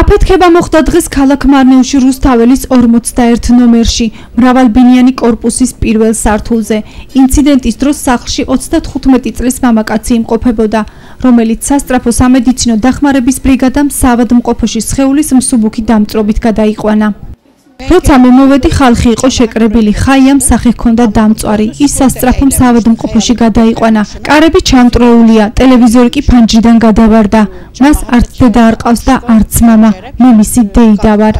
აფეთქება მოხდა დღეს ქალაქ მარნეულში რუსთაველის 41 ნომერში, მრავალბინიანი კორპუსის პირველ სართულზე. ინციდენტის დროს სახლში 35 წლის მამაკაცი იმყოფებოდა, რომელიც სასწრაფო სამედიცინო დახმარების ბრიგადამ საავადმყოფოში სხეულის მსუბუქი დამწრობით გადაიყვანა. როცა მე მოვედი, ხალხი იყო შეკრებილი, ხაიამ სახე ჰქონდა დამწვარი, ის სასწრაფო საავადმყოფოში გადაიყვანა. კარები ჩამტრეულია, ტელევიზორი კი ფანჯრიდან გადავარდა. მას არც დედა არ ყავს და არც მამა, მე მისი დეიდა ვარ.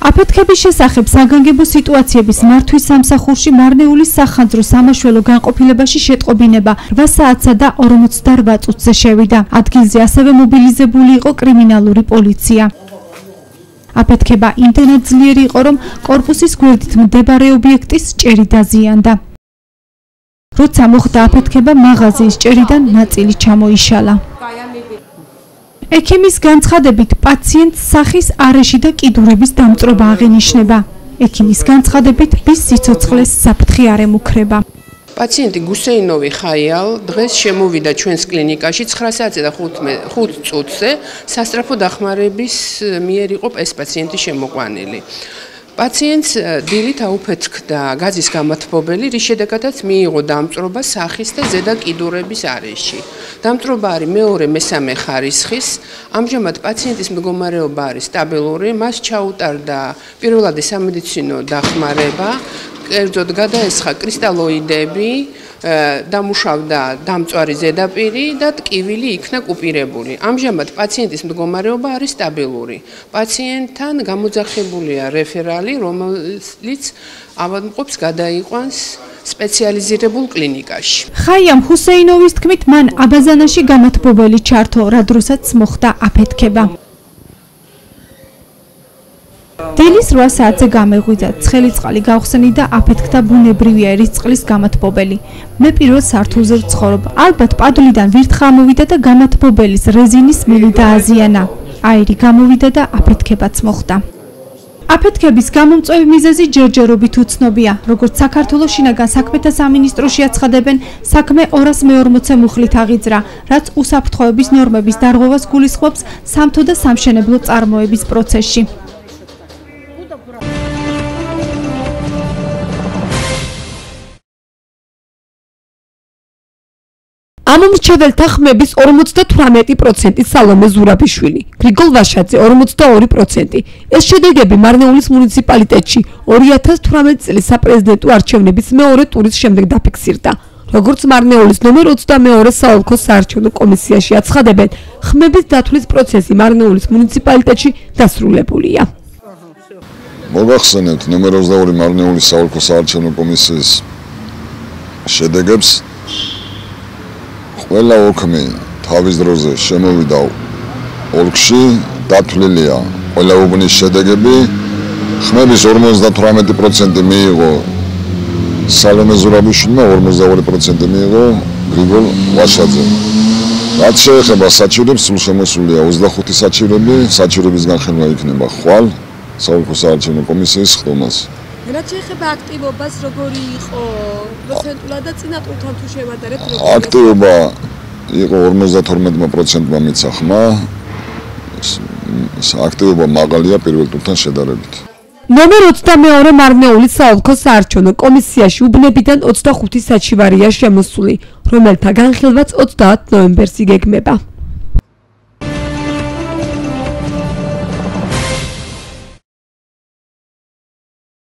აფეთქების შესახებ საგანგებო სიტუაციების მართვის სამსახურში მარნეულის სახანძრო სამაშველო განყოფილებაში შეტყობინება 8 საათსა და 48 წუთზე შევიდა. ადგილზე ასევე მობილიზებული იყო კრიმინალური პოლიცია. აფეთქება იმდენად ძლიერი იყო, რომ კორპუსის გვერდით მდებარე ობიექტის ჭერი დაზიანდა. როცა მოხდა აფეთქება, მაღაზიის ჭერიდან ნაწილი ჩამოიშალა. ექიმის განცხადებით, პაციენტს სახის არეში და კიდურების დამწრობა აღენიშნება. ექიმის განცხადებით, მის სიცოცხლეს საფრთხე არ ემუქრება. პაციენტი გუსეინოვი ხაიალ დღეს შემოვიდა ჩვენს კლინიკაში 9 საათზე და 5 წუთზე სასწრაფო დახმარების მიერ იყო ეს პაციენტი შემოყვანილი. პაციენტს დილით აუფეთქდა გაზის გამათბობელი, რის შედეგადაც მიიღო დამწრობა სახის და ზედა კიდურების არეში. დამწრობა არის მეორე მესამე ხარისხის. ამჟამად პაციენტის მდგომარეობა არის სტაბილური, მას ჩაუტარდა პირველადი სამედიცინო დახმარება. კერძოდ გადაესხა კრისტალოიდები, დამუშავდა დამწვარი ზედაპირი და ტკივილი იქნა კუპირებული. ამჟამად პაციენტის მდგომარეობა არის სტაბილური. პაციენტთან გამოძახებულია რეფერალი, რომელიც ავადმყოფს გადაიყვანს სპეციალიზირებულ კლინიკაში. ხაიამ ჰუსეინოვის თქმით, მან აბაზანაში გამათბობელი ჩართო, რა დროსაც მოხდა აფეთქება. დილის 8 საათზე გამეღვიძა, ცხელი წყალი გავხსენი და აფეთქდა ბუნებრივი ერისწყლის გამათბობელი. მე პირველ სართულზე ვცხოვრობ. ალბათ პადლიდან ვირთხა ამოვიდა და გამათბობელის რეზინის მილი დააზიანა. აირი გამოვიდა და აფეთქებაც მოხდა. აფეთქების გამომწვევი მიზეზი ჯერჯერობით უცნობია. როგორც საქართველოს შინაგან საქმეთა სამინისტროში აცხადებენ, საქმე 240 მუხლით აღიძრა, რაც უსაფრთხოების ნორმების დარღვევას გულისხმობს სამთო და სამშენებლო წარმოების პროცესში. ამომრჩეველთა ხმების 58% სალომე ზურაბიშვილი, გრიგოლ ვაშაძე 42%. ეს შედეგები მარნეულის მუნიციპალიტეტში 2018 წლის საპრეზიდენტო არჩევნების მეორე ტურის შემდეგ დაფიქსირდა. როგორც მარნეულის ნომერ 22 საოლქო საარჩევნო კომისიაში აცხადებენ, ხმების დათვლის პროცესი მარნეულის მუნიციპალიტეტში დასრულებულია. მოგახსენებთ ნომერ 22 მარნეულის საოლქო საარჩევნო კომისიის შედეგებს. ყველა ოქმი თავის დროზე შემოვიდა ოლქში, დათვლილია ყველა უბნის შედეგები. ხმების 58% მიიღო სალომე ზურაბიშვილმა, 42% მიიღო გრიგოლ ვაშაძემ. რაც შეეხება საჩივრებს, სულ შემოსულია 25 საჩივრები, საჩივრების განხილვა იქნება ხვალ საოლქო საარჩევნო კომისიის ხდომას. რაც შეეხება აქტივობას, როგორი იყო პროცენტულად და წინა ტურთან თუ შევადარებთ, აქტივობა იყო 52%-მა მიცა ხმა. აქტივობა მაღალია პირველ ტურთან შედარებით. ნომერ 22 მარნეულის საოლქო საარჩევნო კომისიაში უბნებიდან 25 საჩივარია შემოსული, რომელთა განხილვაც 30 ნოემბერს იგეგმება.